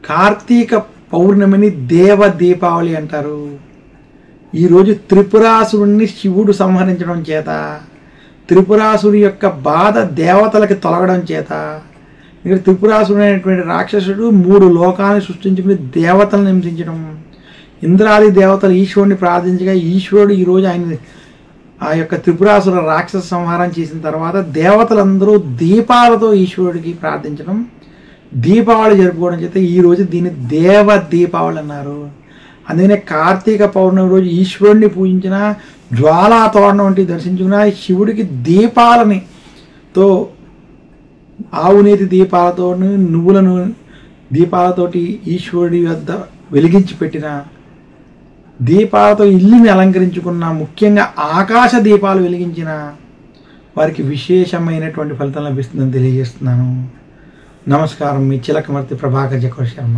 కార్తీక పౌర్ణమిని దేవ దీపావళి అంటారు. ఈరోజు త్రిపురాసురుణ్ణి శివుడు సంహరించడం చేత, త్రిపురాసుడి యొక్క బాధ దేవతలకి తొలగడం చేత, ఇక్కడ త్రిపురాసుడు అనేటువంటి రాక్షసుడు 3 లోకాలను సృష్టించుకుని దేవతలను హింసించడం, ఇంద్రాది దేవతలు ఈశ్వరుని ప్రార్థించగా ఈశ్వరుడు ఈరోజు ఆ యొక్క త్రిపురాసుర రాక్షస సంహారం చేసిన తర్వాత దేవతలందరూ దీపాలతో ఈశ్వరుడికి ప్రార్థించడం, దీపావళి జరుపుకోవడం చేత ఈరోజు దీన్ని దేవ దీపావళి అన్నారు. అందుకనే కార్తీక పౌర్ణమి రోజు ఈశ్వరుడిని పూజించిన, జ్వాలా తోరణం వంటి దర్శించుకున్న, శివుడికి దీపాలతో ఆవునేతి దీపాలతో నువ్వులను దీపాలతోటి ఈశ్వరుడి వద్ద వెలిగించి పెట్టిన, దీపాలతో ఇల్లుని అలంకరించుకున్న, ముఖ్యంగా ఆకాశ దీపాలు వెలిగించిన వారికి విశేషమైనటువంటి ఫలితం లభిస్తుందని తెలియజేస్తున్నాను. నమస్కారం. మీ చిలకమర్తి ప్రభాకర్ జకోర్ శర్మ.